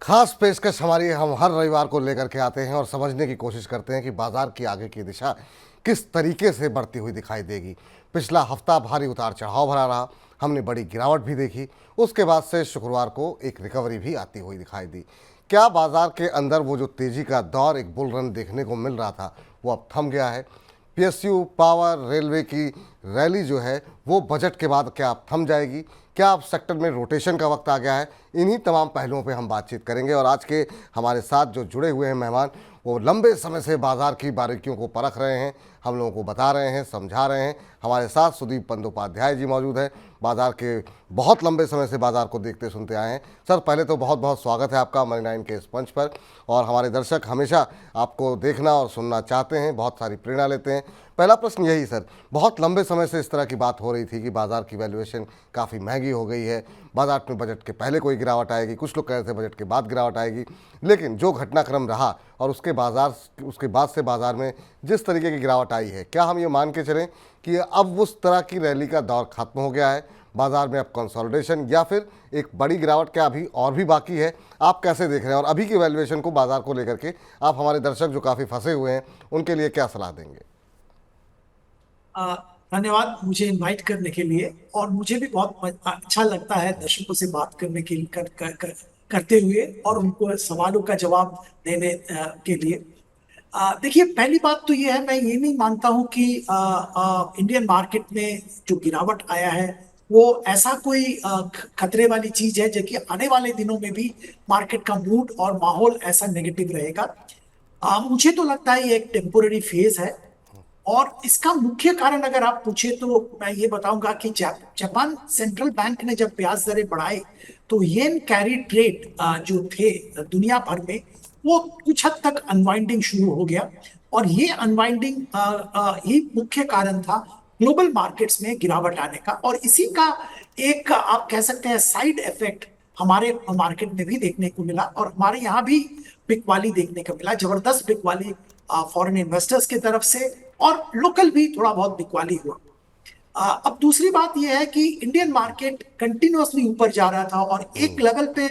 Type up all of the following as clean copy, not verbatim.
खास पेशकश हमारी हम हर रविवार को लेकर के आते हैं और समझने की कोशिश करते हैं कि बाजार की आगे की दिशा किस तरीके से बढ़ती हुई दिखाई देगी। पिछला हफ्ता भारी उतार चढ़ाव भरा रहा, हमने बड़ी गिरावट भी देखी। उसके बाद से शुक्रवार को एक रिकवरी भी आती हुई दिखाई दी। क्या बाजार के अंदर वो जो तेजी का दौर, एक बुल रन देखने को मिल रहा था, वो अब थम गया है? पीएसयू, पावर, रेलवे की रैली जो है वो बजट के बाद क्या अब थम जाएगी? क्या अब सेक्टर में रोटेशन का वक्त आ गया है? इन्हीं तमाम पहलुओं पे हम बातचीत करेंगे और आज के हमारे साथ जो जुड़े हुए हैं मेहमान, वो लंबे समय से बाजार की बारीकियों को परख रहे हैं, हम लोगों को बता रहे हैं, समझा रहे हैं। हमारे साथ सुदीप बंदोपाध्याय जी मौजूद हैं, बाजार के बहुत लंबे समय से बाजार को देखते सुनते आए हैं। सर, पहले तो बहुत बहुत स्वागत है आपका मनी 9 के इस मंच पर। और हमारे दर्शक हमेशा आपको देखना और सुनना चाहते हैं, बहुत सारी प्रेरणा लेते हैं। पहला प्रश्न यही सर, बहुत लंबे समय से इस तरह की बात हो रही थी कि बाजार की वैल्यूएशन काफ़ी महंगी हो गई है, बाजार में बजट के पहले कोई गिरावट आएगी, कुछ लोग कह रहे थे बजट के बाद गिरावट आएगी। लेकिन जो घटनाक्रम रहा और उसके बाद से बाजार में जिस तरीके की गिरावट आई है, क्या हम ये मान के चलें कि अब उस तरह की रैली का दौर खत्म हो गया है, बाजार में अब कंसोलिडेशन या फिर एक बड़ी गिरावट क्या अभी और भी बाकी है? आप कैसे देख रहे हैं और अभी की वैल्यूएशन को, बाजार को लेकर के आप हमारे दर्शक जो काफ़ी फंसे हुए हैं उनके लिए क्या सलाह देंगे? अ, धन्यवाद मुझे इनवाइट करने के लिए। और मुझे भी बहुत अच्छा लगता है दर्शकों से बात करने के लिए करते हुए और जी। उनको सवालों का जवाब देने के लिए। देखिए, पहली बात तो ये है, मैं ये नहीं मानता हूँ कि इंडियन मार्केट में जो गिरावट आया है वो ऐसा कोई खतरे वाली चीज है जो कि आने वाले दिनों में भी मार्केट का मूड और माहौल ऐसा नेगेटिव रहेगा। मुझे तो लगता है ये एक टेम्पोररी फेज है। और इसका मुख्य कारण अगर आप पूछे तो मैं ये बताऊंगा कि जापान सेंट्रल बैंक ने जब ब्याज दरें बढ़ाई तो येन कैरी ट्रेड जो थे दुनिया भर में, वो कुछ हद तक अनवाइंडिंग शुरू हो गया। और ये अनवाइंडिंग ही मुख्य कारण था ग्लोबल मार्केट्स में गिरावट आने का। और इसी का एक आप कह सकते हैं साइड इफेक्ट हमारे मार्केट में भी देखने को मिला। और हमारे यहाँ भी बिकवाली देखने को मिला, जबरदस्त बिकवाली फॉरेन इन्वेस्टर्स की तरफ से। और लोकल भी थोड़ा बहुत बिकवाली हुआ। अब दूसरी बात यह है कि इंडियन मार्केट कंटिन्यूअसली ऊपर जा रहा था और एक लेवल पे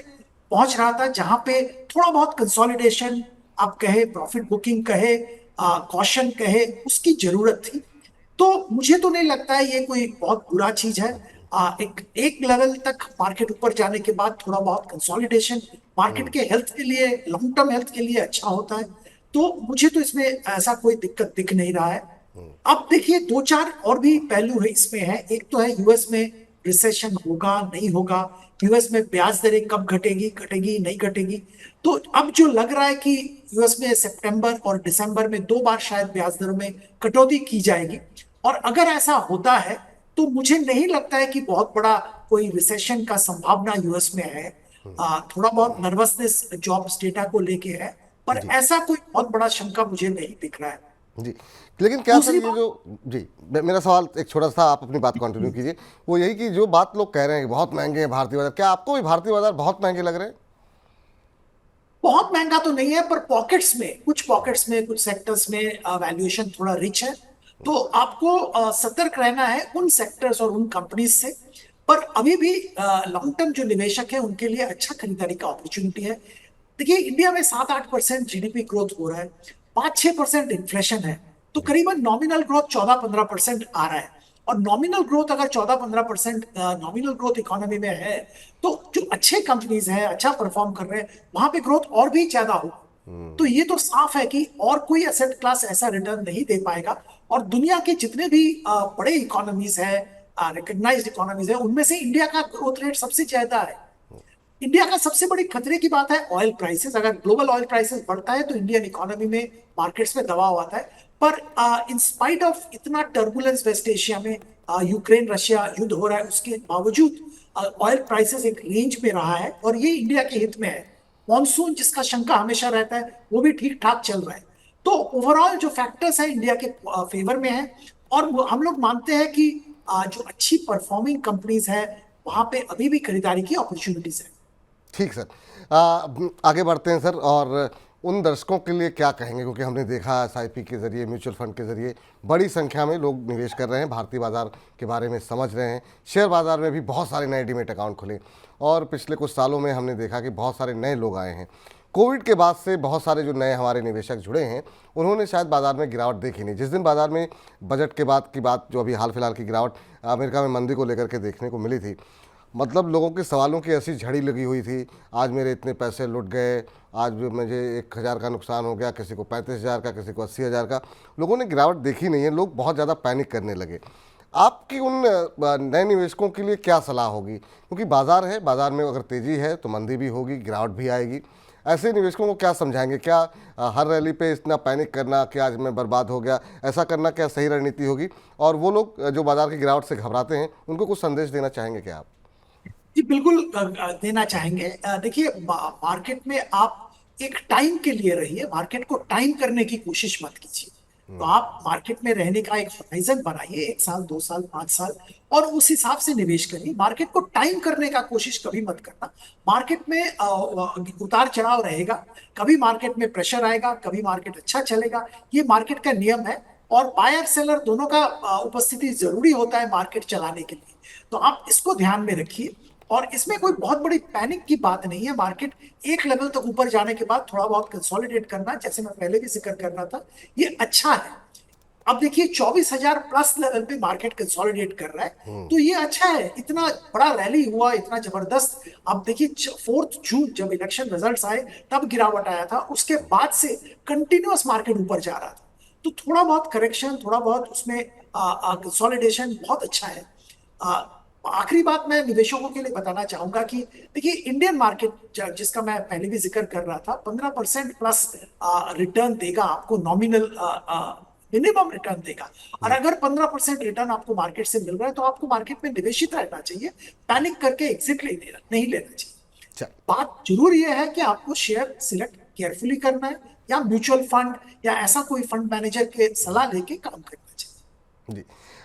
पहुंच रहा था जहां पे थोड़ा बहुत कंसोलिडेशन, आप कहे प्रॉफिट बुकिंग कहे, कॉशन कहे, उसकी जरूरत थी। तो मुझे तो नहीं लगता है ये कोई बहुत बुरा चीज है। एक एक लेवल तक मार्केट ऊपर जाने के बाद थोड़ा बहुत कंसोलिडेशन मार्केट के हेल्थ के लिए, लॉन्ग टर्म हेल्थ के लिए अच्छा होता है। तो मुझे तो इसमें ऐसा कोई दिक्कत दिख नहीं रहा है। अब देखिए, दो चार और भी पहलू है इसमें है। एक तो है यूएस में रिसेशन होगा नहीं होगा, यूएस में ब्याज दरें कब घटेगी, घटेगी नहीं घटेगी। तो अब जो लग रहा है कि यूएस में सितंबर और दिसंबर में दो बार शायद ब्याज दरों में कटौती की जाएगी। और अगर ऐसा होता है तो मुझे नहीं लगता है कि बहुत बड़ा कोई रिसेशन का संभावना यूएस में है। थोड़ा बहुत नर्वसनेस जॉब्स डेटा को लेके है, पर जी। ऐसा कोई बहुत बड़ा शंका मुझे नहीं दिख रहा है। जी। लेकिन क्या सर दूसरी ये बात, जो, जी, मेरा सवाल एक छोटा सा, आप अपनी बात कंटिन्यू कीजिए। वो यही कि जो बात लोग कह रहे हैं कि बहुत महंगे हैं भारतीय बाजार, क्या आपको भी भारतीय बाजार बहुत महंगे लग रहे हैं? बहुत महंगा तो नहीं है, पर पॉकेट्स में कुछ सेक्टर्स में वैल्यूएशन थोड़ा रिच है। तो आपको सतर्क रहना है उन सेक्टर्स और उन कंपनीज से। पर अभी भी लॉन्ग टर्म जो निवेशक है उनके लिए अच्छा खरीदारी का अपॉर्चुनिटी है। देखिए, इंडिया में 7-8% जीडीपी ग्रोथ हो रहा है, 5-6% इन्फ्लेशन है। तो करीबन नॉमिनल ग्रोथ 14-15% आ रहा है। और नॉमिनल ग्रोथ अगर 14-15% नॉमिनल ग्रोथ इकोनॉमी में है, तो जो अच्छे कंपनीज हैं, अच्छा परफॉर्म कर रहे हैं, वहां पे ग्रोथ और भी ज्यादा होगा। तो ये तो साफ है कि और कोई एसेट क्लास ऐसा रिटर्न नहीं दे पाएगा। और दुनिया के जितने भी बड़े इकोनॉमीज है, रिकग्नाइज्ड इकोनॉमीज है, उनमें से इंडिया का ग्रोथ रेट सबसे ज्यादा है। इंडिया का सबसे बड़ी खतरे की बात है ऑयल प्राइसेस। अगर ग्लोबल ऑयल प्राइसेस बढ़ता है तो इंडियन इकोनॉमी में, मार्केट्स में दबाव आता है। पर इन स्पाइट ऑफ इतना टर्बुलेंस वेस्ट एशिया में, यूक्रेन रशिया युद्ध हो रहा है, उसके बावजूद ऑयल प्राइसेस एक रेंज में रहा है और ये इंडिया के हित में है। मॉनसून जिसका शंका हमेशा रहता है वो भी ठीक ठाक चल रहा है। तो ओवरऑल जो फैक्टर्स है इंडिया के फेवर में है। और हम लोग मानते हैं कि जो अच्छी परफॉर्मिंग कंपनीज है वहां पे अभी भी खरीदारी की अपॉर्चुनिटीज है। ठीक सर। आगे बढ़ते हैं सर। और उन दर्शकों के लिए क्या कहेंगे, क्योंकि हमने देखा एसआईपी के जरिए, म्यूचुअल फंड के जरिए बड़ी संख्या में लोग निवेश कर रहे हैं, भारतीय बाजार के बारे में समझ रहे हैं, शेयर बाजार में भी बहुत सारे नए डीमेट अकाउंट खुले और पिछले कुछ सालों में हमने देखा कि बहुत सारे नए लोग आए हैं। कोविड के बाद से बहुत सारे जो नए हमारे निवेशक जुड़े हैं उन्होंने शायद बाजार में गिरावट देखी नहीं। जिस दिन बाजार में बजट के बाद की बात, जो अभी हाल फिलहाल की गिरावट अमेरिका में मंदी को लेकर के देखने को मिली थी, मतलब लोगों के सवालों की ऐसी झड़ी लगी हुई थी, आज मेरे इतने पैसे लुट गए, आज भी मुझे 1,000 का नुकसान हो गया, किसी को 35,000 का, किसी को 80,000 का। लोगों ने गिरावट देखी नहीं है, लोग बहुत ज़्यादा पैनिक करने लगे। आपकी उन नए निवेशकों के लिए क्या सलाह होगी, क्योंकि बाजार है, बाजार में अगर तेज़ी है तो मंदी भी होगी, गिरावट भी आएगी। ऐसे निवेशकों को क्या समझाएंगे? क्या हर रैली पे इतना पैनिक करना कि आज मैं बर्बाद हो गया, ऐसा करना क्या सही रणनीति होगी? और वो लोग जो बाजार की गिरावट से घबराते हैं उनको कुछ संदेश देना चाहेंगे क्या आप? जी बिल्कुल देना चाहेंगे। देखिए, मार्केट में आप एक टाइम के लिए रहिए, मार्केट को टाइम करने की कोशिश मत कीजिए। तो आप मार्केट में रहने का एक होराइजन बनाइए, 1 साल 2 साल 5 साल, और उस हिसाब से निवेश करिए। मार्केट को टाइम करने का कोशिश कभी मत करना। मार्केट में उतार चढ़ाव रहेगा, कभी मार्केट में प्रेशर आएगा, कभी मार्केट अच्छा चलेगा, ये मार्केट का नियम है। और बायर सेलर दोनों का उपस्थिति जरूरी होता है मार्केट चलाने के लिए। तो आप इसको ध्यान में रखिए, और इसमें कोई बहुत बड़ी पैनिक की बात नहीं है। मार्केट एक लेवल तक ऊपर जाने के बाद थोड़ा बहुत कंसोलिडेट करना, जैसे मैं पहले भी जिक्र कर रहा था, ये अच्छा है। अब देखिए 24,000 प्लस लेवल पे मार्केट कंसोलिडेट कर रहा है, तो ये अच्छा है। इतना बड़ा रैली हुआ, इतना जबरदस्त। अब देखिए 4 जून जब इलेक्शन रिजल्ट्स आए तब गिरावट आया था, उसके बाद से कंटिन्यूअस मार्केट ऊपर जा रहा था। तो थोड़ा बहुत करेक्शन, थोड़ा बहुत उसमें कंसोलिडेशन बहुत अच्छा है। आखिरी बात मैं निवेशकों के लिए बताना चाहूंगा कि देखिए इंडियन मार्केट, जिसका मैं पहले भी जिक्र कर रहा था, 15% प्लस रिटर्न देगा आपको, नॉमिनल मिनिमम रिटर्न देगा। और अगर 15% रिटर्न आपको मार्केट से मिल रहा है तो आपको मार्केट में निवेशित रहना चाहिए, पैनिक करके एग्जिट नहीं लेना चाहिए। अच्छा बात जरूर यह है कि आपको शेयर सिलेक्ट केयरफुली करना है, या म्यूचुअल फंड या ऐसा कोई फंड मैनेजर के सलाह लेके काम करना चाहिए। जी,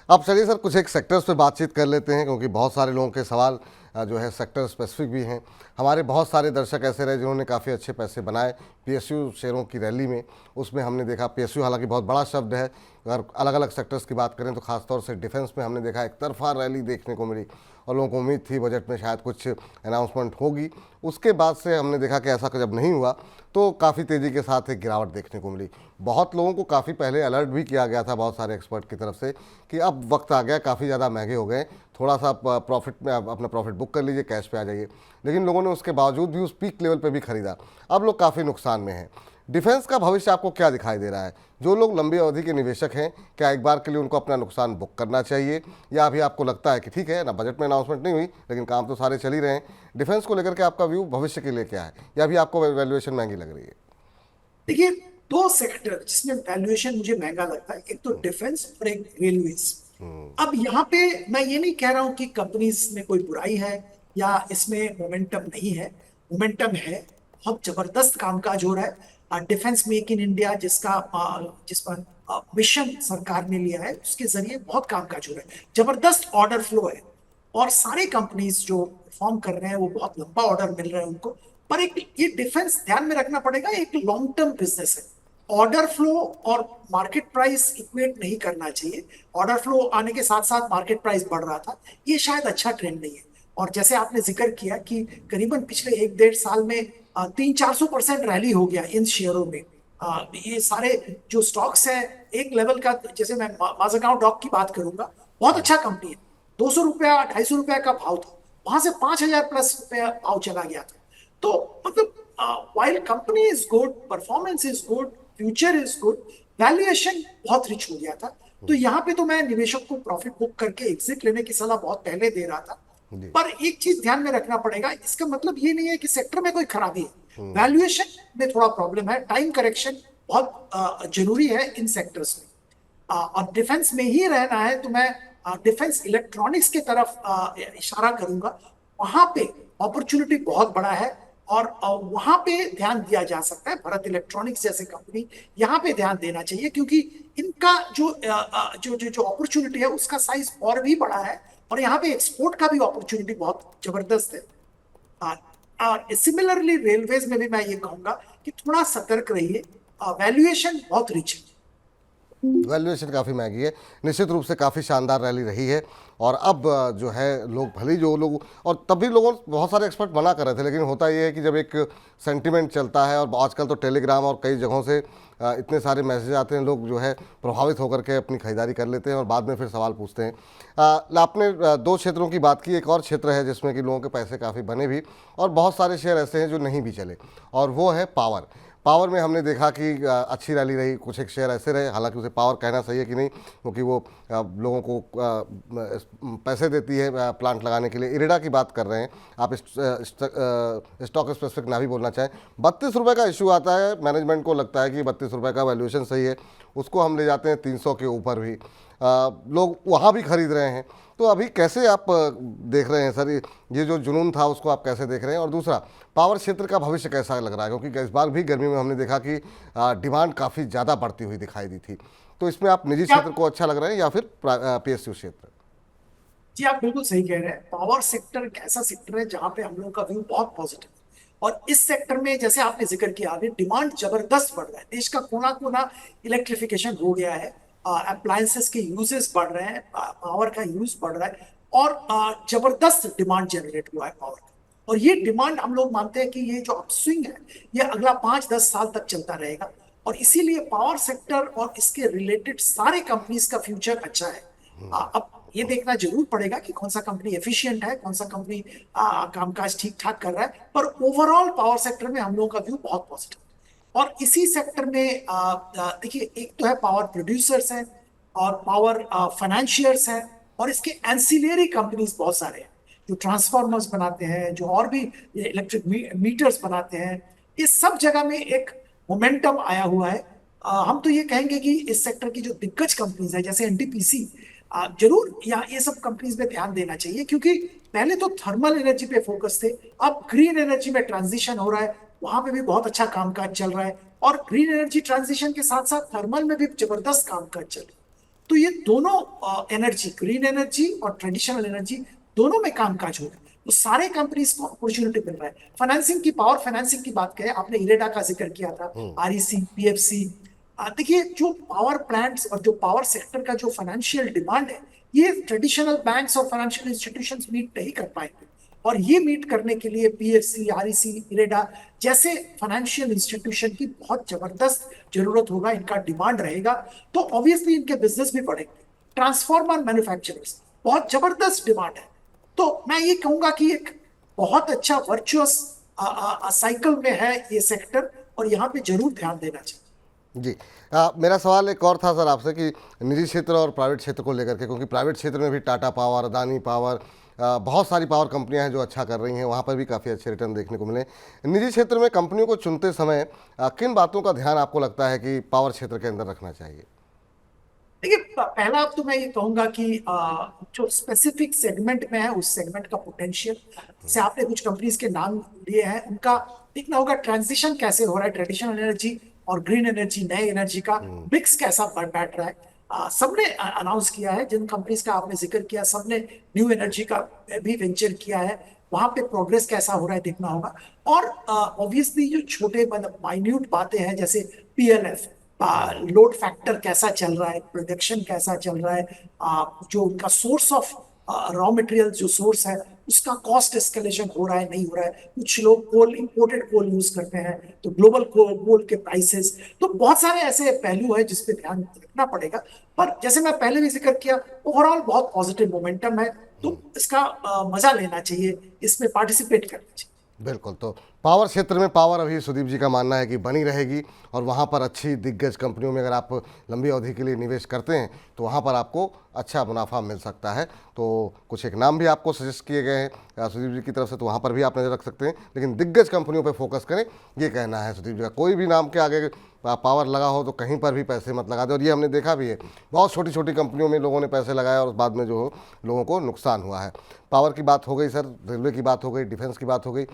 अब चलिए सर कुछ एक सेक्टर्स पे बातचीत कर लेते हैं, क्योंकि बहुत सारे लोगों के सवाल जो है सेक्टर स्पेसिफिक भी हैं। हमारे बहुत सारे दर्शक ऐसे रहे जिन्होंने काफ़ी अच्छे पैसे बनाए पीएसयू शेयरों की रैली में। उसमें हमने देखा, पीएसयू हालांकि बहुत बड़ा शब्द है, अगर अलग अलग सेक्टर्स की बात करें तो खासतौर से डिफेंस में हमने देखा एक तरफा रैली देखने को मिली, और लोगों को उम्मीद थी बजट में शायद कुछ अनाउंसमेंट होगी। उसके बाद से हमने देखा कि ऐसा जब नहीं हुआ तो काफ़ी तेज़ी के साथ एक गिरावट देखने को मिली। बहुत लोगों को काफ़ी पहले अलर्ट भी किया गया था बहुत सारे एक्सपर्ट की तरफ से कि अब वक्त आ गया, काफ़ी ज़्यादा महंगे हो गए, थोड़ा सा प्रॉफिट में अपना प्रॉफिट बुक कर लीजिए, कैश पे आ जाइए। लेकिन लोगों ने उसके बावजूद भी उस पीक लेवल पे भी खरीदा। अब लोग काफ़ी नुकसान में हैं। डिफेंस का भविष्य आपको क्या दिखाई दे रहा है? जो लोग लंबी अवधि के निवेशक हैं, क्या एक बार के लिए उनको अपना नुकसान बुक करना चाहिए, या अभी आपको लगता है कि ठीक है ना, बजट में अनाउंसमेंट नहीं हुई लेकिन काम तो सारे चल ही रहे हैं? डिफेंस को लेकर के आपका व्यू भविष्य के लिए क्या है, या अभी आपको वैल्यूएशन महंगी लग रही है? देखिए, दो सेक्टर जिसमें वैल्यूएशन मुझे महंगा लगता है, एक तो डिफेंस और एक रेलवेज। अब यहाँ पे मैं ये नहीं कह रहा हूं कि कंपनीज में कोई बुराई है या इसमें मोमेंटम नहीं है। मोमेंटम है, बहुत जबरदस्त कामकाज हो रहा है। डिफेंस मेक इन इंडिया जिस पर मिशन सरकार ने लिया है, उसके जरिए बहुत कामकाज हो रहा है, जबरदस्त ऑर्डर फ्लो है। और सारे कंपनीज जो परफॉर्म कर रहे हैं वो बहुत लंबा ऑर्डर मिल रहा है उनको। पर एक ये डिफेंस ध्यान में रखना पड़ेगा, एक लॉन्ग टर्म बिजनेस है। ऑर्डर फ्लो और मार्केट प्राइस इक्वेट नहीं करना चाहिए। ऑर्डर फ्लो आने के साथ साथ मार्केट प्राइस बढ़ रहा था, ये शायद अच्छा ट्रेंड नहीं है। और जैसे आपने जिक्र किया कि करीबन पिछले 1 डेढ़ साल में 300-400% रैली हो गया इन शेयरों में। ये सारे जो स्टॉक्स है एक लेवल का, जैसे मैं माज़ागांव डॉक की बात करूंगा, बहुत अच्छा कंपनी है। 200 रुपया 250 रुपया का भाव था, वहां से 5,000 प्लस रुपया भाव चला गया था। तो मतलब while company is good, performance is good, future is good, valuation बहुत रिच हो गया था। तो यहाँ पे तो मैं निवेशक को प्रॉफिट बुक करके एग्जिट लेने की सलाह बहुत पहले दे रहा था। जी पर एक चीज ध्यान में रखना पड़ेगा, इसका मतलब ये नहीं है कि सेक्टर में कोई खराबी है। वैल्यूएशन में थोड़ा प्रॉब्लम है, टाइम करेक्शन बहुत जरूरी है इन सेक्टर्स में। और डिफेंस में ही रहना है तो मैं डिफेंस इलेक्ट्रॉनिक्स की तरफ इशारा करूंगा। वहां पे अपॉर्चुनिटी बहुत बड़ा है, और वहां पे ध्यान दिया जा सकता है। भारत इलेक्ट्रॉनिक्स जैसे कंपनी, यहाँ पे ध्यान देना चाहिए, क्योंकि इनका जो अपॉर्चुनिटी है उसका साइज और भी बड़ा है, और यहाँ पे एक्सपोर्ट का भी अपॉर्चुनिटी बहुत जबरदस्त है। सिमिलरली रेलवेज में भी मैं ये कहूंगा कि थोड़ा सतर्क रहिए। वैल्यूएशन बहुत रिच है। वैल्यूएशन काफ़ी महंगी है। निश्चित रूप से काफ़ी शानदार रैली रही है। और अब जो है लोग भले ही जो लोग, और तभी लोगों बहुत सारे एक्सपर्ट मना कर रहे थे, लेकिन होता ये है कि जब एक सेंटिमेंट चलता है, और आजकल तो टेलीग्राम और कई जगहों से इतने सारे मैसेज आते हैं, लोग जो है प्रभावित होकर के अपनी खरीदारी कर लेते हैं और बाद में फिर सवाल पूछते हैं। आपने दो क्षेत्रों की बात की, एक और क्षेत्र है जिसमें कि लोगों के पैसे काफ़ी बने भी, और बहुत सारे शेयर ऐसे हैं जो नहीं भी चले, और वो है पावर। पावर में हमने देखा कि अच्छी रैली रही, कुछ एक शेयर ऐसे रहे, हालांकि उसे पावर कहना सही है कि नहीं, क्योंकि वो लोगों को पैसे देती है प्लांट लगाने के लिए। इरेडा की बात कर रहे हैं आप, स्टॉक स्पेसिफिक ना भी बोलना चाहें। 32 रुपये का इशू आता है, मैनेजमेंट को लगता है कि 32 रुपये का वैल्यूएशन सही है, उसको हम ले जाते हैं 300 के ऊपर भी। लोग वहाँ भी खरीद रहे हैं। तो अभी कैसे आप देख रहे हैं सर, ये जो जुनून था उसको आप कैसे देख रहे हैं? और दूसरा, पावर क्षेत्र का भविष्य कैसा लग रहा है, क्योंकि इस बार भी गर्मी में हमने देखा कि डिमांड काफ़ी ज़्यादा बढ़ती हुई दिखाई दी थी। तो इसमें आप निजी क्या क्षेत्र को अच्छा लग रहा है या फिर पीएसयू क्षेत्र? जी, आप बिल्कुल सही कह रहे हैं। पावर सेक्टर एक ऐसा सेक्टर है जहां पे हम लोगों का व्यू बहुत पॉजिटिव है। और इस सेक्टर में जैसे आपने जिक्र किया, अभी डिमांड जबरदस्त बढ़ रहा है। देश का कोना कोना इलेक्ट्रिफिकेशन हो गया है। अप्लायंसेस के यूजेस बढ़ रहे हैं, पावर का यूज बढ़ रहा है, और जबरदस्त डिमांड जनरेट हुआ है पावर का। और ये डिमांड हम लोग मानते हैं कि ये जो अपस्विंग है, ये अगला 5-10 साल तक चलता रहेगा। और इसीलिए पावर सेक्टर और इसके रिलेटेड सारे कंपनीज का फ्यूचर अच्छा है। अब ये देखना जरूर पड़ेगा कि कौन सा कंपनी एफिशिएंट है, कौन सा कंपनी कामकाज ठीक ठाक कर रहा है। पर ओवरऑल पावर सेक्टर में हम लोगों का व्यू बहुत पॉजिटिव है। और इसी सेक्टर में देखिए, एक तो है पावर प्रोड्यूसर्स हैं, और पावर फाइनेंशियर्स हैं, और इसके एंसिलियरी कंपनीज बहुत सारे हैं जो ट्रांसफार्मर्स बनाते हैं, जो और भी इलेक्ट्रिक मीटर्स बनाते हैं। इस सब जगह में एक मोमेंटम आया हुआ है। हम तो ये कहेंगे कि इस सेक्टर की जो दिग्गज कंपनीज है जैसे एनटीपीसी, जरूर या ये सब कंपनीज में ध्यान देना चाहिए, क्योंकि पहले तो थर्मल एनर्जी पे फोकस थे, अब ग्रीन एनर्जी में ट्रांजिशन हो रहा है, वहां पे भी बहुत अच्छा कामकाज चल रहा है। और ग्रीन एनर्जी ट्रांजिशन के साथ साथ थर्मल में भी जबरदस्त कामकाज चल रहा है। तो ये दोनों एनर्जी, ग्रीन एनर्जी और ट्रेडिशनल एनर्जी, दोनों में कामकाज हो रहा है। तो सारे कंपनीज को अपॉर्चुनिटी मिल रहा है। फाइनेंसिंग की, पावर फाइनेंसिंग की बात करें, आपने इरेडा का जिक्र किया था, आरईसी, पीएफसी। देखिए, जो पावर प्लांट्स और जो पावर सेक्टर का जो फाइनेंशियल डिमांड है, ये ट्रेडिशनल बैंक्स और फाइनेंशियल इंस्टीट्यूशंस मीट नहीं कर पाएंगे। और ये मीट करने के लिए पीएफसी, आरईसी, इरेडा जैसे फाइनेंशियल इंस्टीट्यूशन की बहुत जबरदस्त जरूरत होगा, इनका डिमांड रहेगा। तो ऑब्वियसली इनके बिजनेस भी बढ़ेंगे। ट्रांसफॉर्मर मैन्युफैक्चरर्स, बहुत जबरदस्त डिमांड है। तो मैं ये कहूंगा कि एक बहुत अच्छा वर्चुअस साइकिल में है ये सेक्टर, और यहाँ पे जरूर ध्यान देना चाहिए। जी। मेरा सवाल एक और था सर आपसे कि निजी क्षेत्र और प्राइवेट क्षेत्र को लेकर के, क्योंकि प्राइवेट क्षेत्र में भी टाटा पावर, अदानी पावर, बहुत सारी पावर कंपनियां हैं जो अच्छा कर रही हैं, वहाँ पर भी काफ़ी अच्छे रिटर्न देखने को मिले। निजी क्षेत्र में कंपनियों को चुनते समय किन बातों का ध्यान आपको लगता है कि पावर क्षेत्र के अंदर रखना चाहिए? देखिए, पहला तो मैं ये कहूंगा कि जो स्पेसिफिक सेगमेंट में है, उस सेगमेंट का पोटेंशियल, जैसे आपने कुछ कंपनीज के नाम लिए हैं, उनका देखना होगा ट्रांजिशन कैसे हो रहा है, ट्रेडिशनल एनर्जी और ग्रीन एनर्जी, नए एनर्जी का मिक्स कैसा बैठ रहा है। सबने अनाउंस किया है, जिन कंपनीज का आपने जिक्र किया, सबने न्यू एनर्जी का भी वेंचर किया है। वहां पे प्रोग्रेस कैसा हो रहा है देखना होगा। और ऑब्वियसली जो छोटे मतलब माइन्यूट बातें हैं, जैसे पीएलएफ, लोड फैक्टर कैसा चल रहा है, प्रोडक्शन कैसा चल रहा है, जो उनका सोर्स ऑफ रॉ मटेरियल जो सोर्स है, उसका कॉस्ट एस्केलेशन हो रहा है नहीं हो रहा है। कुछ लोग कोल, इंपोर्टेड कोल यूज करते हैं, तो ग्लोबल कोल के प्राइसेस, तो बहुत सारे ऐसे पहलू है जिस पे ध्यान रखना पड़ेगा। पर जैसे मैं पहले भी जिक्र किया, ओवरऑल बहुत पॉजिटिव मोमेंटम है, तो इसका मजा लेना चाहिए, इसमें पार्टिसिपेट करना चाहिए। बिल्कुल। तो पावर क्षेत्र में पावर अभी सुदीप जी का मानना है कि बनी रहेगी, और वहाँ पर अच्छी दिग्गज कंपनियों में अगर आप लंबी अवधि के लिए निवेश करते हैं तो वहाँ पर आपको अच्छा मुनाफा मिल सकता है। तो कुछ एक नाम भी आपको सजेस्ट किए गए हैं सुदीप जी की तरफ से, तो वहाँ पर भी आप नज़र रख सकते हैं, लेकिन दिग्गज कंपनियों पर फोकस करें, ये कहना है सुदीप जी का। कोई भी नाम के आगे पावर लगा हो तो कहीं पर भी पैसे मत लगा दें। और ये हमने देखा भी है, बहुत छोटी छोटी कंपनियों में लोगों ने पैसे लगाए और बाद में जो लोगों को नुकसान हुआ है। पावर की बात हो गई सर, रेलवे की बात हो गई, डिफेंस की बात हो गई।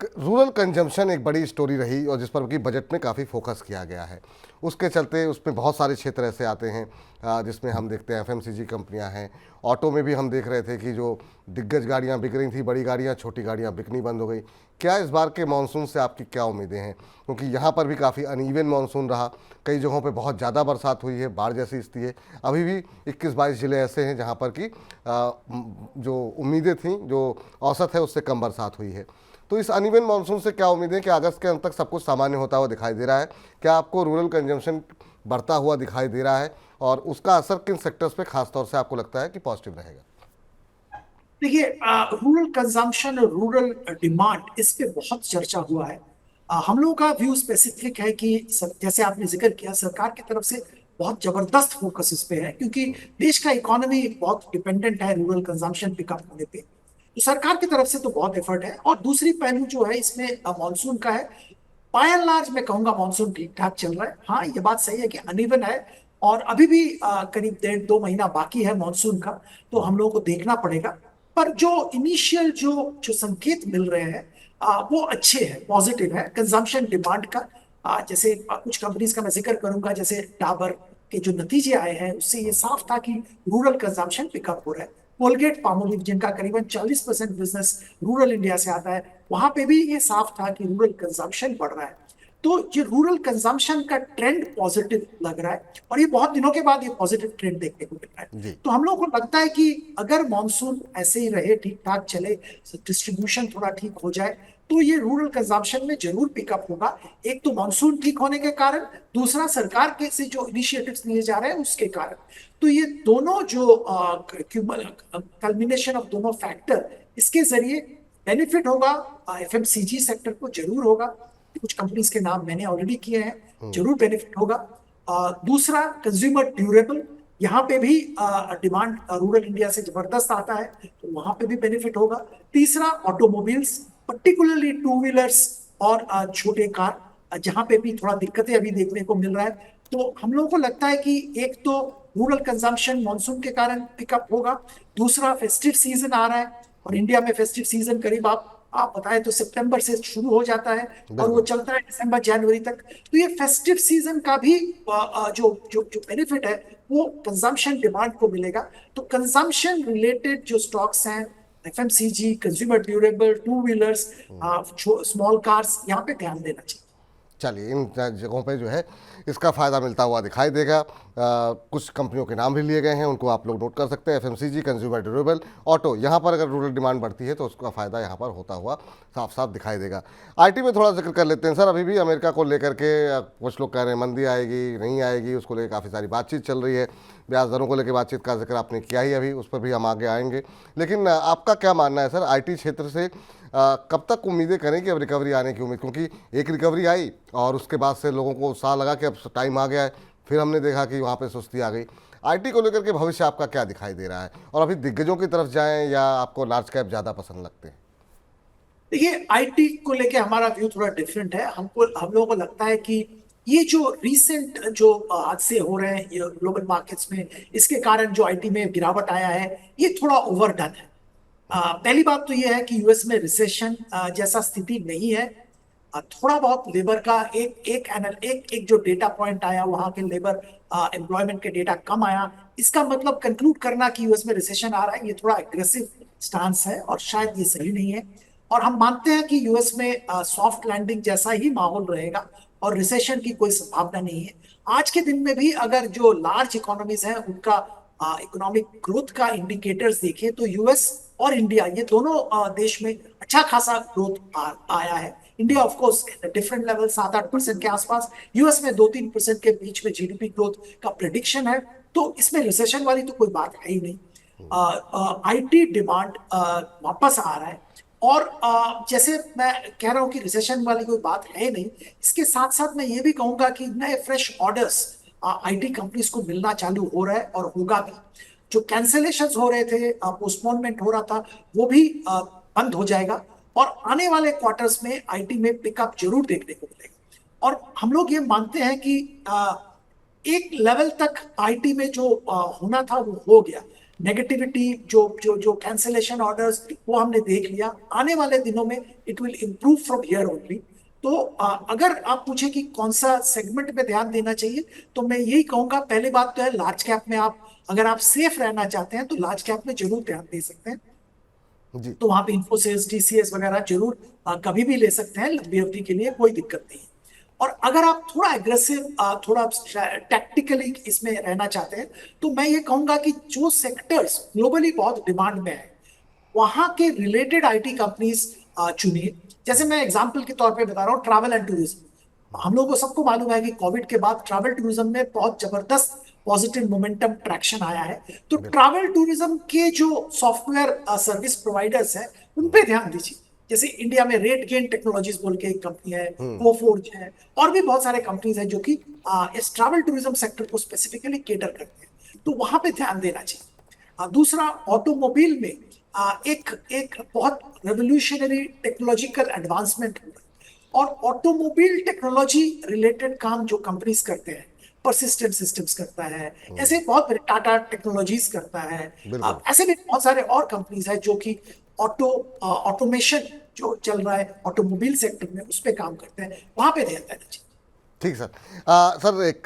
रूरल कंजम्पशन एक बड़ी स्टोरी रही और जिस पर कि बजट में काफ़ी फोकस किया गया है। उसके चलते उसमें बहुत सारे क्षेत्र ऐसे आते हैं जिसमें हम देखते हैं एफएमसीजी कंपनियां हैं। ऑटो में भी हम देख रहे थे कि जो दिग्गज गाड़ियां बिक रही थी, बड़ी गाड़ियां, छोटी गाड़ियां बिकनी बंद हो गई। क्या इस बार के मानसून से आपकी क्या उम्मीदें हैं? क्योंकि यहाँ पर भी काफ़ी अनइवन मानसून रहा, कई जगहों पे बहुत ज़्यादा बरसात हुई है, बाढ़ जैसी स्थिति है। अभी भी 21-22 ज़िले ऐसे हैं जहाँ पर कि जो उम्मीदें थीं, जो औसत है उससे कम बरसात हुई है। तो इस अनइवन मानसून से क्या उम्मीद है कि अगस्त के अंत तक सब कुछ सामान्य होता हुआ दिखाई दे रहा है? क्या आपको रूरल कंजम्पशन बढ़ता हुआ दिखाई दे रहा है और उसका असर किन सेक्टर्स पे खास तौर से आपको लगता है कि पॉजिटिव रहेगा? देखिए, रूरल कंजम्पशन और रूरल डिमांड इस पे बहुत चर्चा हुआ है। हम लोगों का व्यू स्पेसिफिक है कि जैसे आपने जिक्र किया, सरकार की तरफ से बहुत जबरदस्त फोकस इस पे है, क्योंकि देश का इकोनॉमी बहुत डिपेंडेंट है रूरल कंजम्पशन पिकअप होने पे। तो सरकार की तरफ से तो बहुत एफर्ट है। और दूसरी पहलू जो है इसमें मानसून का है। बाय एंड लार्ज मैं कहूंगा मानसून ठीक ठाक चल रहा है। हाँ, ये बात सही है कि अनइवन है, और अभी भी करीब 1.5-2 महीना बाकी है मानसून का, तो हम लोगों को देखना पड़ेगा। पर जो इनिशियल जो जो संकेत मिल रहे हैं वो अच्छे हैं, पॉजिटिव है कंजम्पशन डिमांड का। जैसे कुछ कंपनीज का मैं जिक्र करूंगा, जैसे डाबर के जो नतीजे आए हैं उससे ये साफ था कि रूरल कंजम्पशन पिकअप हो रहा है। कोलगेट पामोलिव, जिनका करीबन 40% बिजनेस रूरल इंडिया से आता है, वहां पे भी ये साफ था कि रूरल कंजम्पशन बढ़ रहा है। तो ये रूरल कंजम्पशन का ट्रेंड पॉजिटिव लग रहा है, और ये बहुत दिनों के बाद ये पॉजिटिव ट्रेंड देखने को मिल रहा है। जी। तो हम लोग को लगता है कि अगर मॉनसून ऐसे ही रहे, ठीक ठाक चले, डिस्ट्रीब्यूशन थोड़ा ठीक हो जाए, तो ये रूरल कंजम्पशन में जरूर पिकअप होगा। एक तो मॉनसून ठीक होने के कारण, दूसरा सरकार के से जो इनिशिएटिव्स लिए जा रहे हैं उसके कारण। तो ये दोनों जो कल्मिनेशन ऑफ दोनों फैक्टर, इसके जरिए बेनिफिट होगा। एफएमसीजी सेक्टर को जरूर होगा, कुछ कंपनीज के नाम मैंने ऑलरेडी किए हैं, जरूर बेनिफिट होगा। दूसरा, कंज्यूमर ड्यूरेबल, यहाँ पे भी डिमांड रूरल इंडिया से जबरदस्त आता है, तो वहां पे भी बेनिफिट होगा। तीसरा, ऑटोमोबाइल्स, पर्टिकुलरली टू व्हीलर्स और छोटे कार, जहां पे भी थोड़ा दिक्कतें अभी देखने को मिल रहा है। तो हम लोगों को लगता है कि एक तो रूरल कंजम्पशन मानसून के कारण पिकअप होगा, दूसरा फेस्टिव सीजन आ रहा है, और इंडिया में फेस्टिव सीजन करीब आप बताएं तो सितंबर से शुरू हो जाता है और वो बिल्कुल। चलता है दिसंबर जनवरी तक। तो ये फेस्टिव सीजन का भी जो जो जो बेनिफिट है वो कंजम्पशन डिमांड को मिलेगा। तो कंजम्पशन रिलेटेड जो स्टॉक्स हैं, FMCG, consumer durable, two wheelers, small cars, यहाँ पे ध्यान देना चाहिए। चलिए, इन जगहों पे जो है इसका फ़ायदा मिलता हुआ दिखाई देगा। कुछ कंपनियों के नाम भी लिए गए हैं, उनको आप लोग नोट कर सकते हैं। एफएमसीजी, कंज्यूमर ड्यूरेबल, ऑटो, यहाँ पर अगर रूरल डिमांड बढ़ती है तो उसका फ़ायदा यहाँ पर होता हुआ साफ साफ दिखाई देगा। आईटी में थोड़ा जिक्र कर लेते हैं सर। अभी भी अमेरिका को लेकर के कुछ लोग कह रहे हैं मंदी आएगी, नहीं आएगी, उसको लेकर काफ़ी सारी बातचीत चल रही है। ब्याज दरों को लेकर बातचीत का जिक्र आपने किया ही अभी, उस पर भी हम आगे आएंगे। लेकिन आपका क्या मानना है सर, आईटी क्षेत्र से कब तक उम्मीदें करें कि अब रिकवरी आने की उम्मीद? क्योंकि एक रिकवरी आई और उसके बाद से लोगों को उत्साह लगा कि अब टाइम आ गया है, फिर हमने देखा कि वहाँ पे सुस्ती आ गई। आईटी को लेकर के भविष्य आपका क्या दिखाई दे रहा है? और अभी दिग्गजों की तरफ जाएं या आपको लार्ज कैप ज़्यादा पसंद लगते हैं? देखिए, आईटी को लेके हमारा व्यू थोड़ा डिफरेंट है। हम लोगों को लगता है कि ये जो रीसेंट जो हादसे हो रहे हैं ग्लोबल मार्केट्स में, इसके कारण जो आईटी में गिरावट आया है, ये थोड़ा ओवरडन है। पहली बात तो ये है कि यूएस में रिसेशन जैसा स्थिति नहीं है। थोड़ा बहुत लेबर का एक जो डेटा पॉइंट आया, वहां के लेबर एम्प्लॉयमेंट के डेटा कम आया, इसका मतलब कंक्लूड करना कि यूएस में रिसेशन आ रहा है, ये थोड़ा एग्रेसिव स्टांस है और शायद ये सही नहीं है। और हम मानते हैं कि यूएस में सॉफ्ट लैंडिंग जैसा ही माहौल रहेगा और रिसेशन की कोई संभावना नहीं है। आज के दिन में भी अगर जो लार्ज इकोनॉमीज हैं उनका इकोनॉमिक ग्रोथ का इंडिकेटर्स देखें, तो यूएस और इंडिया, ये दोनों देश में अच्छा खासा ग्रोथ आया है। India of course different level, 7-8% के आसपास, यूएस में 2-3% के बीच में जीडीपी ग्रोथ का प्रिडिक्शन है। तो इसमें रिसेशन वाली तो कोई बात है ही नहीं। आईटी डिमांड वापस आ रहा है। और जैसे मैं कह रहा हूं कि रिसेशन वाली कोई बात है नहीं, इसके साथ साथ मैं ये भी कहूंगा कि नए फ्रेश ऑर्डर्स आईटी कंपनीज को मिलना चालू हो रहा है और होगा भी। जो कैंसिलेशंस हो रहे थे, पोस्टपोनमेंट हो रहा था, वो भी बंद हो जाएगा, और आने वाले क्वार्टर्स में आईटी में पिकअप जरूर देखने को मिलेगा। और हम लोग ये मानते हैं कि एक लेवल तक आईटी में जो होना था वो हो गया। नेगेटिविटी, जो कैंसिलेशन ऑर्डर्स, वो हमने देख लिया। आने वाले दिनों में it will improve from here only. तो अगर आप पूछे कि कौन सा सेगमेंट में ध्यान देना चाहिए, तो मैं यही कहूंगा, पहली बात तो है लार्ज कैप में आप, अगर आप सेफ रहना चाहते हैं तो लार्ज कैप में जरूर ध्यान दे सकते हैं। जी। तो वहां पे इन्फोसिस, टीसीएस वगैरह जरूर कभी भी ले सकते हैं, लंबी अवधि के लिए कोई दिक्कत नहीं है। और अगर आप थोड़ा एग्रेसिव, थोड़ा टैक्टिकली इसमें रहना चाहते हैं, तो मैं ये कहूंगा कि जो सेक्टर्स ग्लोबली बहुत डिमांड में है, वहां के रिलेटेड आईटी कंपनीज चुनिए। जैसे मैं एग्जांपल के तौर पे बता रहा हूँ, ट्रैवल एंड टूरिज्म। हम लोगों को सबको मालूम है कि कोविड के बाद ट्रैवल टूरिज्म में बहुत जबरदस्त पॉजिटिव मोमेंटम ट्रैक्शन आया है। तो बिल्कुल। ट्रैवल टूरिज्म के जो सॉफ्टवेयर सर्विस प्रोवाइडर्स हैं, उन पे ध्यान दीजिए। जैसे इंडिया में रेट गेन टेक्नोलॉजीज बोल के एक कंपनी है, कोफोर्ज है, और भी बहुत सारे कंपनीज हैं जो कि इस ट्रैवल टूरिज्म सेक्टर को स्पेसिफिकली केटर करते हैं। तो वहां पे ध्यान देना चाहिए। दूसरा, ऑटोमोबाइल में एक एक बहुत रेवोल्यूशनरी टेक्नोलॉजिकल एडवांसमेंट हुआ है। और ऑटोमोबाइल टेक्नोलॉजी रिलेटेड काम जो कंपनीज करते हैं, परसिस्टेंट सिस्टम्स करता है, ऐसे बहुत बड़े टाटा टेक्नोलॉजीज करता है, बिल्कुल। ऐसे भी बहुत सारे और कंपनीज हैं जो कि ऑटोमेशन जो चल रहा है ऑटोमोबाइल सेक्टर में, उस पर काम करते हैं। वहां पे ध्यान देना चाहिए। ठीक सर। सर एक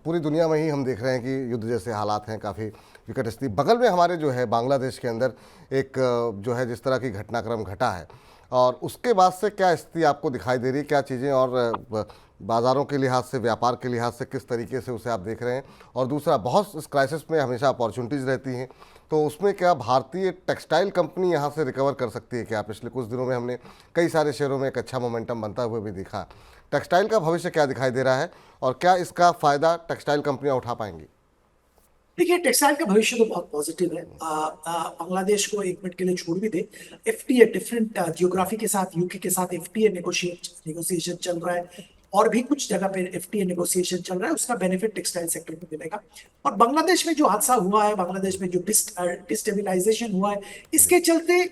पूरी दुनिया में ही हम देख रहे हैं कि युद्ध जैसे हालात हैं, काफ़ी विकट स्थिति। बगल में हमारे जो है बांग्लादेश के अंदर एक जो है जिस तरह की घटनाक्रम घटा है, और उसके बाद से क्या स्थिति आपको दिखाई दे रही है, क्या चीज़ें, और बाज़ारों के लिहाज से, व्यापार के लिहाज से किस तरीके से उसे आप देख रहे हैं? और दूसरा, बहुत इस क्राइसिस में हमेशा अपॉर्चुनिटीज़ रहती हैं, तो उसमें क्या भारतीय टेक्सटाइल कंपनी यहाँ से रिकवर कर सकती है क्या? पिछले कुछ दिनों में हमने कई सारे शेयरों में एक अच्छा मोमेंटम बनता हुए भी देखा। टेक्सटाइल का भविष्य क्या दिखाई दे रहा है, और क्या इसका फ़ायदा टेक्सटाइल कंपनियां उठा पाएंगी? देखिए, टेक्सटाइल का भविष्य तो बहुत पॉजिटिव है। बांग्लादेश को एक मिनट के लिए छोड़ भी दे, एफटीए डिफरेंट जियोग्राफी के साथ, यूके के साथ एफटीए नेगोशिएशन चल रहा है, और भी कुछ जगह पे एफटीए नेगोशिएशन चल रहा है, उसका बेनिफिट टेक्सटाइल सेक्टर को मिलेगा। और बांग्लादेश में जो हादसा हुआ है, बांग्लादेश में जो डिस्टेबिलाईजेशन हुआ है, इसके चलते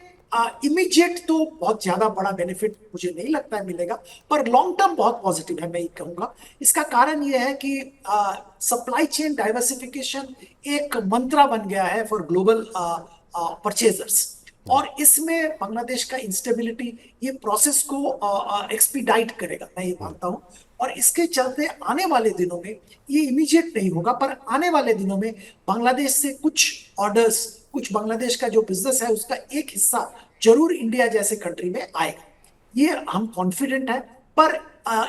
इमीडिएट तो बहुत ज्यादा बड़ा बेनिफिट मुझे नहीं लगता है मिलेगा, पर लॉन्ग टर्म बहुत पॉजिटिव है, मैं ये कहूंगा। इसका कारण ये है कि सप्लाई चेन डाइवर्सिफिकेशन एक मंत्रा बन गया है फॉर ग्लोबल परचेजर्स। और इसमें बांग्लादेश का इंस्टेबिलिटी ये प्रोसेस को एक्सपीडाइट करेगा, मैं ये मानता हूं। और इसके चलते आने वाले दिनों में, ये इमीडिएट नहीं होगा, पर आने वाले दिनों में बांग्लादेश से कुछ ऑर्डर्स, कुछ बांग्लादेश का जो बिजनेस है उसका एक हिस्सा जरूर इंडिया जैसे कंट्री में आएगा। ये हम कॉन्फिडेंट है। पर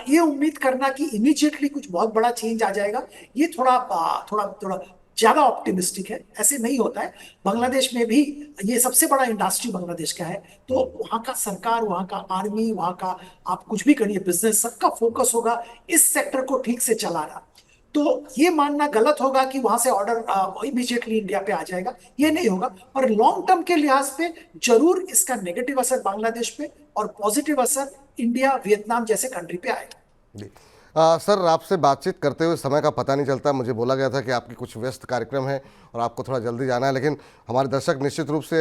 ये उम्मीद करना कि इमीडिएटली कुछ बहुत बड़ा चेंज आ जाएगा, ये थोड़ा थोड़ा ज्यादा ऑप्टिमिस्टिक है। ऐसे नहीं होता है। बांग्लादेश में भी ये सबसे बड़ा इंडस्ट्री बांग्लादेश का है, तो वहां का सरकार, वहां का आर्मी, वहां का आप कुछ भी करिए बिजनेस, सबका फोकस होगा इस सेक्टर को ठीक से चलाना। तो ये मानना गलत होगा कि वहां से ऑर्डर इमीडिएटली इंडिया पे आ जाएगा, ये नहीं होगा। पर लॉन्ग टर्म के लिहाज पे जरूर इसका नेगेटिव असर बांग्लादेश पे और पॉजिटिव असर इंडिया, वियतनाम जैसे कंट्री पे आएगा। जी। सर, आपसे बातचीत करते हुए समय का पता नहीं चलता। मुझे बोला गया था कि आपकी कुछ व्यस्त कार्यक्रम है और आपको थोड़ा जल्दी जाना है, लेकिन हमारे दर्शक निश्चित रूप से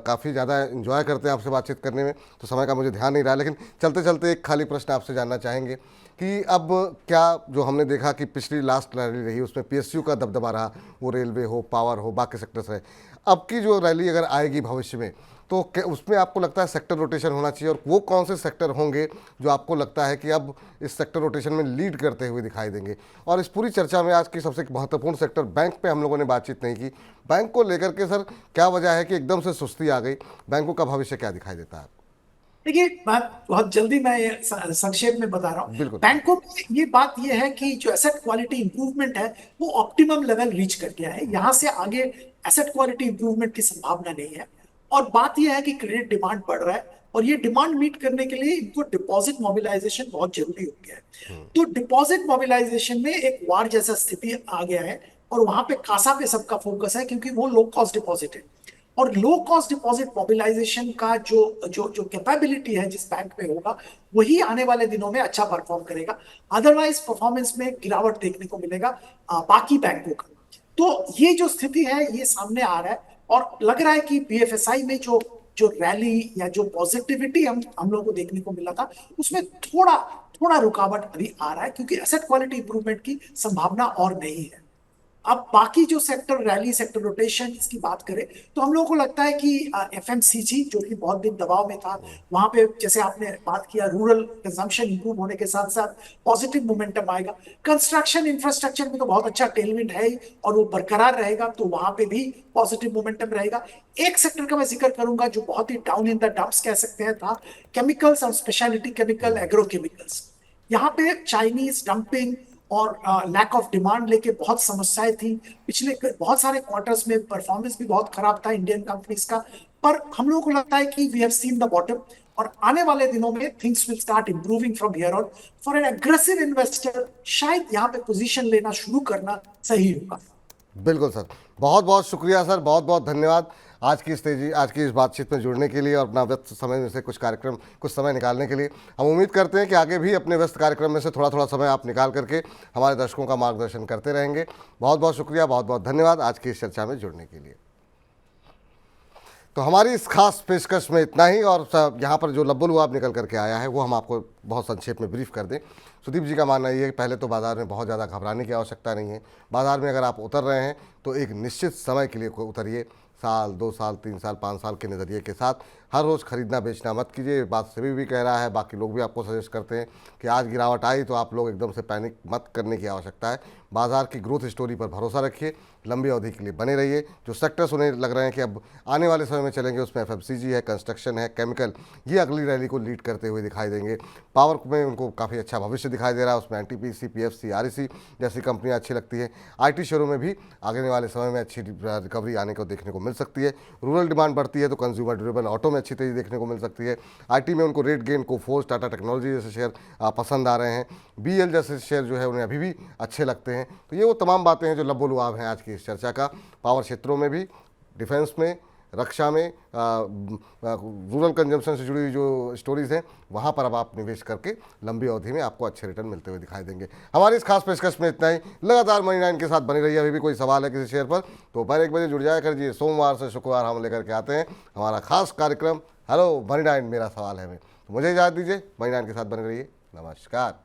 काफ़ी ज़्यादा एंजॉय करते हैं आपसे बातचीत करने में, तो समय का मुझे ध्यान नहीं रहा। लेकिन चलते चलते एक खाली प्रश्न आपसे जानना चाहेंगे कि अब क्या, जो हमने देखा कि पिछली लास्ट रैली रही उसमें पीएसयू का दबदबा रहा, वो रेलवे हो, पावर हो, बाकी सेक्टर्स रहे। अब की जो रैली अगर आएगी भविष्य में, तो उसमें आपको लगता है सेक्टर रोटेशन होना चाहिए, और वो कौन से सेक्टर होंगे जो आपको लगता है कि अब इस सेक्टर रोटेशन में लीड करते हुए दिखाई देंगे? और इस पूरी चर्चा में आज की सबसे महत्वपूर्ण सेक्टर बैंक पे हम लोगों ने बातचीत नहीं की। बैंक को लेकर के सर क्या वजह है कि एकदम से सुस्ती आ गई? बैंकों का भविष्य क्या दिखाई देता है? देखिए, बात बहुत जल्दी मैं ये संक्षेप में बता रहा हूँ। बिल्कुल। बैंकों में ये बात ये है कि जो एसेट क्वालिटी इंप्रूवमेंट है, वो ऑप्टिमम लेवल रीच कर गया है। यहाँ से आगे एसेट क्वालिटी इंप्रूवमेंट की संभावना नहीं है। और बात यह है कि क्रेडिट डिमांड बढ़ रहा है, और ये डिमांड मीट करने के लिए इनको डिपॉजिट मोबिलाइजेशन बहुत जरूरी हो गया है। तो डिपॉजिट मोबिलाइजेशन में एक वार जैसा स्थिति आ गया है, और वहां पे कासा पे सबका फोकस है, क्योंकि वो लो कॉस्ट डिपॉजिट है। और लो कॉस्ट डिपॉजिट मोबिलाइजेशन का जो जो जो कैपेबिलिटी है जिस बैंक में होगा, वही आने वाले दिनों में अच्छा परफॉर्म करेगा। अदरवाइज परफॉर्मेंस में गिरावट देखने को मिलेगा बाकी बैंकों का। तो ये जो स्थिति है ये सामने आ रहा है, और लग रहा है कि बीएफएसआई में जो जो रैली या जो पॉजिटिविटी हम लोगों को देखने को मिला था, उसमें थोड़ा थोड़ा रुकावट अभी आ रहा है, क्योंकि एसेट क्वालिटी इंप्रूवमेंट की संभावना और नहीं है। अब बाकी जो सेक्टर रैली, सेक्टर रोटेशन, इसकी बात करें तो हम लोगों को लगता है कि एफएमसीजी जो कि बहुत दिन दबाव में था, वहां पे जैसे आपने बात किया रूरल कंजम्पशन इंप्रूव होने के साथ साथ पॉजिटिव मोमेंटम आएगा। कंस्ट्रक्शन इंफ्रास्ट्रक्चर में तो बहुत अच्छा टेलविंड है ही, और वो बरकरार रहेगा, तो वहां पे भी पॉजिटिव मोमेंटम रहेगा। एक सेक्टर का मैं जिक्र करूंगा जो बहुत ही डाउन इन द डंप्स कह सकते हैं था, केमिकल्स और स्पेशलिटी केमिकल, एग्रोकेमिकल्स। यहाँ पे चाइनीज डंपिंग और लैक ऑफ डिमांड लेके बहुत समस्याएं थी। पिछले बहुत सारे क्वार्टर्स में परफॉर्मेंस भी बहुत खराब था इंडियन कंपनीज का। पर हम लोगों को लगता है कि we have seen the bottom, और आने वाले दिनों में things will start improving from here on. For an aggressive investor शायद यहाँ पे पोजीशन लेना शुरू करना सही होगा। बिल्कुल सर, बहुत बहुत शुक्रिया सर, बहुत बहुत धन्यवाद आज की आज की इस बातचीत में जुड़ने के लिए और अपना व्यस्त समय में से कुछ समय निकालने के लिए। हम उम्मीद करते हैं कि आगे भी अपने व्यस्त कार्यक्रम में से थोड़ा थोड़ा समय आप निकाल करके हमारे दर्शकों का मार्गदर्शन करते रहेंगे। बहुत बहुत शुक्रिया, बहुत बहुत धन्यवाद आज की इस चर्चा में जुड़ने के लिए। तो हमारी इस खास पेशकश में इतना ही, और यहाँ पर जो लब्बुल हुआब निकल करके आया है वो हम आपको बहुत संक्षेप में ब्रीफ कर दें। सुदीप जी का मानना ये है कि पहले तो बाज़ार में बहुत ज़्यादा घबराने की आवश्यकता नहीं है। बाज़ार में अगर आप उतर रहे हैं तो एक निश्चित समय के लिए उतरिए, साल 2 साल 3 साल 5 साल के नज़रिए के साथ। हर रोज़ खरीदना बेचना मत कीजिए। बात सेबी भी कह रहा है, बाकी लोग भी आपको सजेस्ट करते हैं कि आज गिरावट आई तो आप लोग एकदम से पैनिक मत करने की आवश्यकता है। बाज़ार की ग्रोथ स्टोरी पर भरोसा रखिए, लंबी अवधि के लिए बने रहिए। जो सेक्टर्स उन्हें लग रहे हैं कि अब आने वाले समय में चलेंगे, उसमें एफएमसीजी है, कंस्ट्रक्शन है, केमिकल, ये अगली रैली को लीड करते हुए दिखाई देंगे। पावर में उनको काफ़ी अच्छा भविष्य दिखाई दे रहा है, उसमें एनटीपीसी, पीएफसी, आरईसी जैसी कंपनियां अच्छी लगती हैं। आईटी शेयरों में भी आगे वाले समय में अच्छी रिकवरी आने को देखने को मिल सकती है। रूरल डिमांड बढ़ती है तो कंज्यूमर ड्यूरेबल ऑटो में अच्छी तेजी देखने को मिल सकती है। आईटी में उनको rate gain, Coforge, Tata technology जैसे शेयर पसंद आ रहे हैं। बीएल जैसे शेयर जो है उन्हें अभी भी अच्छे लगते हैं। तो ये वो तमाम बातें हैं जो लब्बो लुआब हैं आज की इस चर्चा का। पावर क्षेत्रों में भी, डिफेंस में, रक्षा में, रूरल कंजम्पशन से जुड़ी हुई जो स्टोरीज़ हैं वहाँ पर अब आप निवेश करके लंबी अवधि में आपको अच्छे रिटर्न मिलते हुए दिखाई देंगे। हमारी इस खास पेशकश में इतना ही। लगातार मनी 9 के साथ बनी रहिए। अभी भी कोई सवाल है किसी शेयर पर तो दोपहर 1 बजे जुड़ जाया कर जी। सोमवार से शुक्रवार हम लेकर के आते हैं हमारा खास कार्यक्रम हेलो मनी 9 मेरा सवाल है में। तो मुझे इजाज़त दीजिए, मनी 9 के साथ बने रहिए। नमस्कार।